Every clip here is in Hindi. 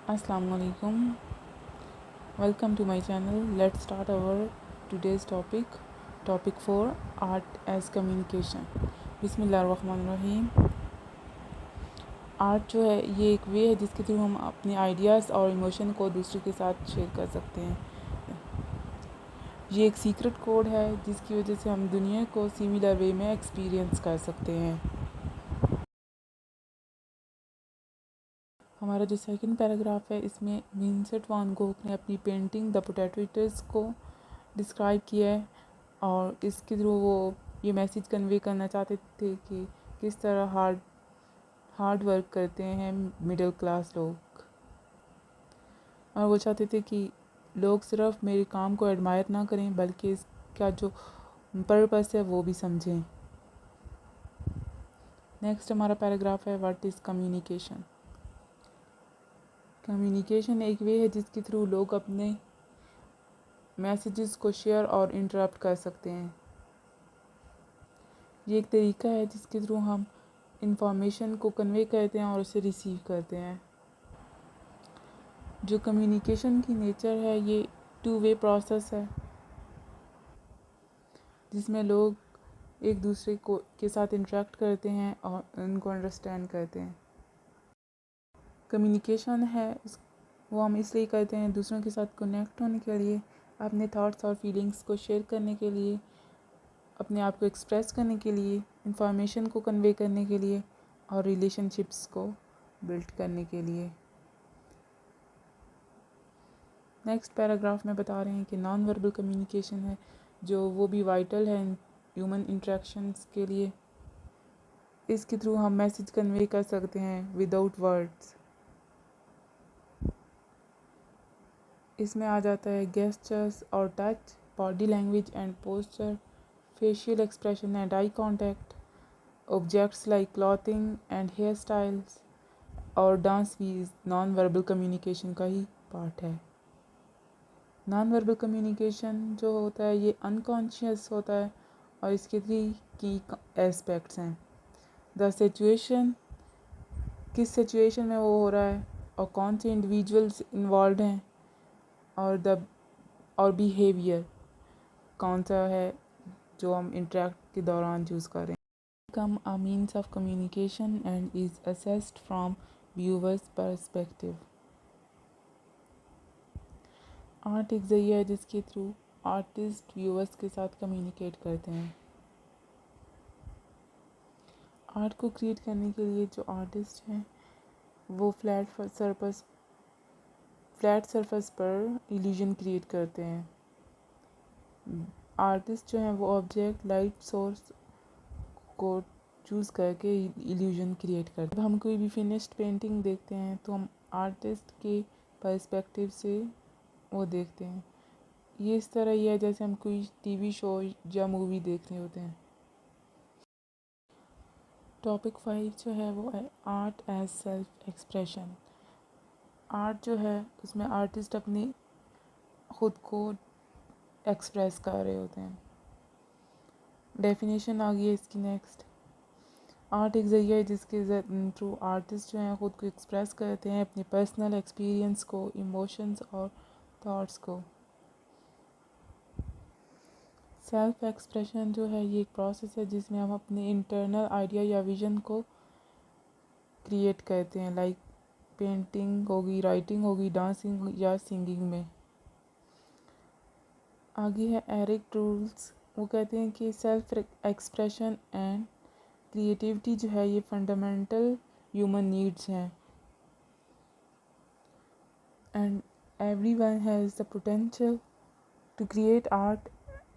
Assalamu alaikum. Welcome to my channel. Let's start our today's topic. Topic 4, art as communication. बिस्मिल्लाहिर्रहमानिर्रहीम. आर्ट जो है ये एक वे है जिसके थ्रू हम अपने आइडियाज़ और इमोशन को दूसरे के साथ शेयर कर सकते हैं. ये एक सीक्रेट कोड है जिसकी वजह से हम दुनिया को सिमिलर वे में एक्सपीरियंस कर सकते हैं. हमारा जो सेकंड पैराग्राफ है इसमें विंसेंट वैन गोग ने अपनी पेंटिंग द पोटैटो ईटर्स को डिस्क्राइब किया है और इसके थ्रू वो ये मैसेज कन्वे करना चाहते थे कि किस तरह हार्ड वर्क करते हैं मिडिल क्लास लोग, और वो चाहते थे कि लोग सिर्फ मेरे काम को एडमायर ना करें बल्कि इसका जो पर्पस है वो भी समझें. नेक्स्ट हमारा पैराग्राफ है व्हाट इज़ कम्युनिकेशन. कम्युनिकेशन एक वे है जिसके थ्रू लोग अपने मैसेजेस को शेयर और इंटरप्ट कर सकते हैं. ये एक तरीका है जिसके थ्रू हम इंफॉर्मेशन को कन्वे करते हैं और उसे रिसीव करते हैं. जो कम्युनिकेशन की नेचर है ये टू वे प्रोसेस है जिसमें लोग एक दूसरे को के साथ इंटरेक्ट करते हैं और उनको अंडरस्टैंड करते हैं. कम्युनिकेशन है वो हम इसलिए करते हैं दूसरों के साथ कनेक्ट होने के लिए, अपने थॉट्स और फीलिंग्स को शेयर करने के लिए, अपने आप को एक्सप्रेस करने के लिए, इंफॉर्मेशन को कन्वे करने के लिए और रिलेशनशिप्स को बिल्ड करने के लिए. नेक्स्ट पैराग्राफ में बता रहे हैं कि नॉन वर्बल कम्युनिकेशन है जो वो भी वाइटल है ह्यूमन इंटरेक्शंस के लिए. इसके थ्रू हम मैसेज कन्वे कर सकते हैं विदाउट वर्ड्स. इसमें आ जाता है गेस्चर्स और touch, body language and posture, facial expression and eye contact, objects like clothing and hair styles, और डांस भी नॉन वर्बल कम्युनिकेशन का ही पार्ट है. नॉन वर्बल कम्युनिकेशन जो होता है ये अनकॉन्शियस होता है और इसके 3 की एस्पेक्ट्स हैं. द सिचुएशन, किस सिचुएशन में वो हो रहा है और कौन से इंडिविजुअल्स इन्वॉल्व हैं, और बिहेवियर कौन सा है जो हम इंटरेक्ट के दौरान यूज़ कर रहे हैं. become a means of communication and is assessed from viewers perspective. Art एक ज़रिया है जिसके थ्रू आर्टिस्ट व्यूअर्स के साथ कम्युनिकेट करते हैं. आर्ट को क्रिएट करने के लिए जो आर्टिस्ट हैं वो फ्लैट सरफेस पर इल्यूजन क्रिएट करते हैं. आर्टिस्ट जो हैं वो ऑब्जेक्ट लाइट सोर्स को चूज़ करके इल्यूजन क्रिएट करते हैं. जब हम कोई भी फिनिश्ड पेंटिंग देखते हैं तो हम आर्टिस्ट के पर्सपेक्टिव से वो देखते हैं. ये इस तरह ही है जैसे हम कोई टीवी शो या मूवी देख रहे होते हैं. टॉपिक 5 जो है वो है art as self expression. Art जो है उसमें आर्टिस्ट अपनी ख़ुद को एक्सप्रेस कर रहे होते हैं. डेफिनेशन आ गई है इसकी. नेक्स्ट, आर्ट एक ज़रिया है जिसके थ्रू आर्टिस्ट जो हैं ख़ुद को एक्सप्रेस करते हैं अपने पर्सनल एक्सपीरियंस को, इमोशंस और थॉट्स को. सेल्फ एक्सप्रेशन जो है ये एक प्रोसेस है जिसमें हम अपने इंटरनल आइडिया या विज़न को क्रिएट करते हैं. लाइक पेंटिंग होगी, राइटिंग होगी, डांसिंग या सिंगिंग में. आगे है एरिक टूल्स. वो कहते हैं कि सेल्फ एक्सप्रेशन एंड क्रिएटिविटी जो है ये फंडामेंटल ह्यूमन नीड्स हैं and everyone has the potential to create art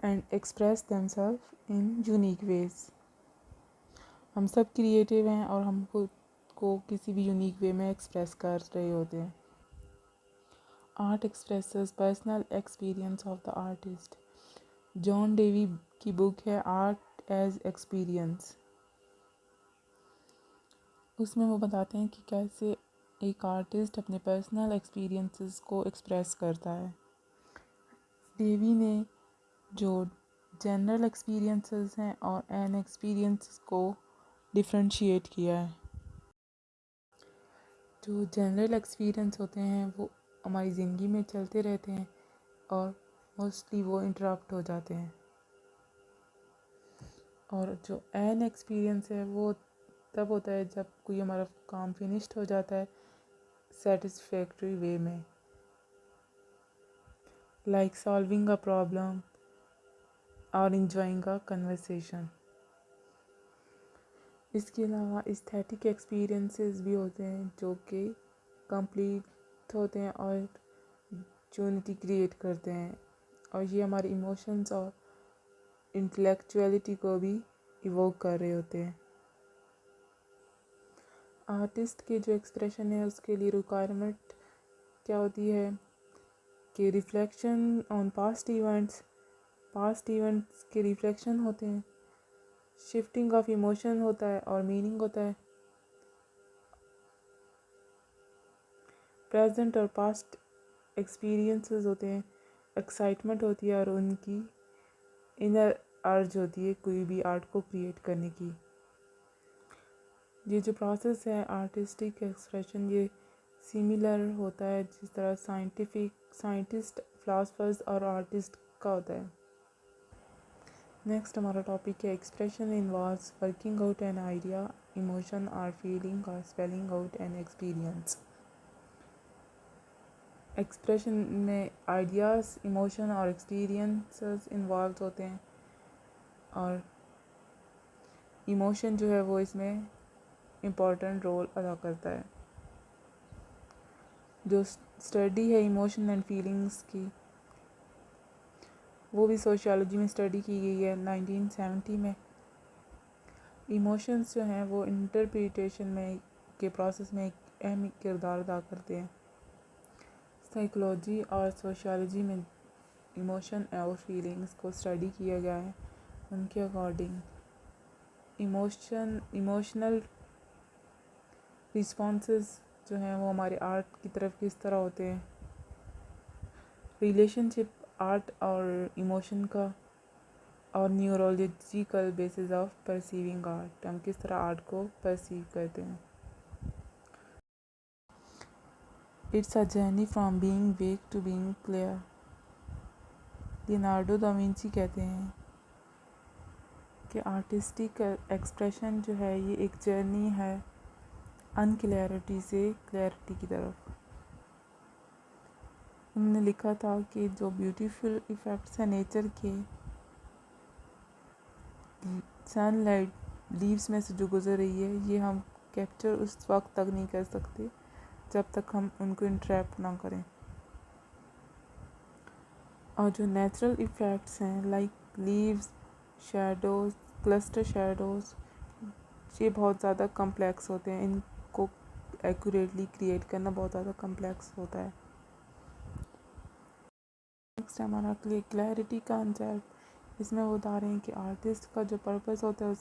and express themselves in unique ways. हम सब क्रिएटिव हैं और हम खुद को किसी भी यूनिक वे में एक्सप्रेस कर रहे होते हैं. Art expresses personal experience of the artist. John Dewey की बुक है आर्ट एज एक्सपीरियंस. उसमें वो बताते हैं कि कैसे एक आर्टिस्ट अपने पर्सनल एक्सपीरियंसेस को एक्सप्रेस करता है. डेवी ने जो जनरल एक्सपीरियंसेस हैं और एन एक्सपीरियंसेस को डिफ्रेंशिएट किया है. जो जनरल एक्सपीरियंस होते हैं वो हमारी ज़िंदगी में चलते रहते हैं और मोस्टली वो इंटरप्ट हो जाते हैं, और जो एन एक्सपीरियंस है वो तब होता है जब कोई हमारा काम फिनिश्ड हो जाता है सेटिस्फैक्ट्री वे में, लाइक सॉल्विंग अ प्रॉब्लम और इंजॉइंग अ कन्वर्सेशन। इसके अलावा एस्थेटिक एक्सपीरियंसेस भी होते हैं जो कि कंप्लीट होते हैं और यूनिटी क्रिएट करते हैं, और ये हमारे इमोशंस और इंटेलेक्चुअलिटी को भी इवोक कर रहे होते हैं। आर्टिस्ट के जो एक्सप्रेशन है उसके लिए रिक्वायरमेंट क्या होती है कि रिफ्लेक्शन ऑन पास्ट इवेंट्स के रिफ्लेक्शन होते हैं, शिफ्टिंग ऑफ इमोशन होता है और मीनिंग होता है, प्रेजेंट और पास्ट एक्सपीरियंसेस होते हैं, एक्साइटमेंट होती है और उनकी इनर अर्ज होती है कोई भी आर्ट को क्रिएट करने की। ये जो प्रोसेस है आर्टिस्टिक एक्सप्रेशन, ये सिमिलर होता है जिस तरह साइंटिस्ट, फिलासफर्स और आर्टिस्ट का होता है। नेक्स्ट हमारा टॉपिक है expression involves working out an idea, emotion और फीलिंग और spelling out an experience. Expression में आइडियाज़, इमोशन और एक्सपीरियंसेस इन्वॉल्व होते हैं, और इमोशन जो है वो इसमें इम्पॉर्टेंट रोल अदा करता है। जो स्टडी है इमोशन एंड फीलिंग्स की, वो भी सोशियोलॉजी में स्टडी की गई है 1970 में। इमोशंस जो हैं वो इंटरप्रिटेशन में के प्रोसेस में एक अहम किरदार अदा करते हैं। साइकोलॉजी और सोशियोलॉजी में इमोशन और फीलिंग्स को स्टडी किया गया है। उनके अकॉर्डिंग इमोशनल रिस्पॉन्सेस जो हैं वो हमारे आर्ट की तरफ किस तरह होते हैं, रिलेशनशिप आर्ट और इमोशन का, और neurological basis of perceiving art, हम किस तरह आर्ट को परसीव करते हैं। It's a journey from being weak to being clear. Leonardo da Vinci कहते हैं कि आर्टिस्टिक एक्सप्रेशन जो है ये एक जर्नी है अनक्लैरिटी से क्लैरिटी की तरफ। उन्होंने लिखा था कि जो ब्यूटीफुल इफ़ेक्ट्स हैं नेचर के, सनलाइट लीव्स में से जो गुजर रही है, ये हम कैप्चर उस वक्त तक नहीं कर सकते जब तक हम उनको इंटरप्ट ना करें। और जो नेचुरल इफ़ेक्ट्स हैं like leaves, shadows, cluster shadows, ये बहुत ज़्यादा कम्प्लेक्स होते हैं, इनको एक्यूरेटली क्रिएट करना बहुत ज़्यादा कम्प्लेक्स होता है। नेक्स्ट हमारा क्लैरिटी कॉन्सेप्ट। इसमें वो बता रहे हैं कि आर्टिस्ट का जो पर्पस होता है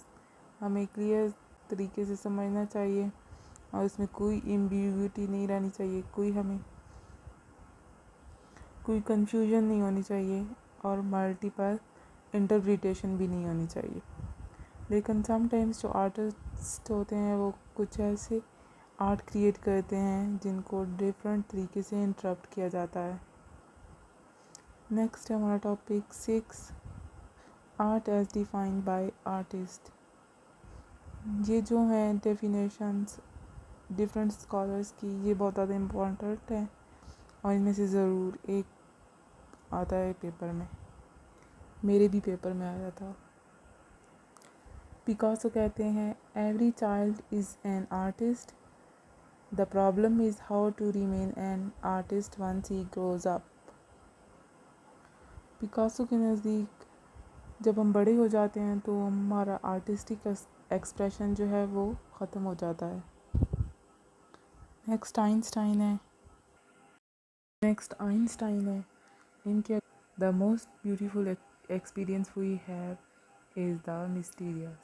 हमें क्लियर तरीके से समझना चाहिए, और इसमें कोई एम्बिग्युइटी नहीं रहनी चाहिए, कोई कंफ्यूजन नहीं होनी चाहिए, और मल्टीपल इंटरप्रिटेशन भी नहीं होनी चाहिए। लेकिन समटाइम्स जो आर्टिस्ट होते हैं वो कुछ ऐसे आर्ट क्रिएट करते हैं जिनको डिफरेंट तरीके से इंटरप्ट किया जाता है। नेक्स्ट है हमारा topic 6, art as defined by artist. ये जो हैं डेफिनेशंस डिफरेंट स्कॉलर्स की, ये बहुत ज़्यादा इम्पोर्टेंट है, और इनमें से ज़रूर एक आता है पेपर में, मेरे भी पेपर में आया था। पिकासो कहते हैं every child is an artist, the problem is how to remain an artist once he grows up. Picasso के नज़दीक जब हम बड़े हो जाते हैं तो हमारा आर्टिस्टिक एक्सप्रेशन जो है वो ख़त्म हो जाता है। नेक्स्ट आइंस्टाइन है। इनके the most beautiful experience we have is the mysterious,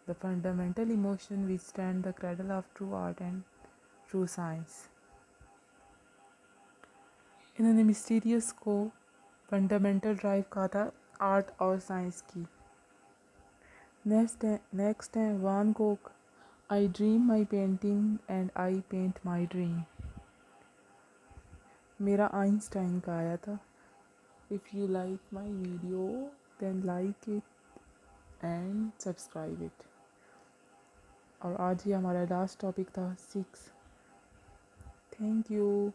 the fundamental emotion which stand the cradle of true art and true science. इन्होंने मिस्टीरियस को फंडामेंटल ड्राइव कहा था आर्ट और साइंस की। नेक्स्ट है Van Gogh. I dream my painting and I paint my dream. मेरा आइंस्टाइन का आया था। If you like my video then like it and subscribe it. और आज ही हमारा लास्ट टॉपिक था 6। Thank you.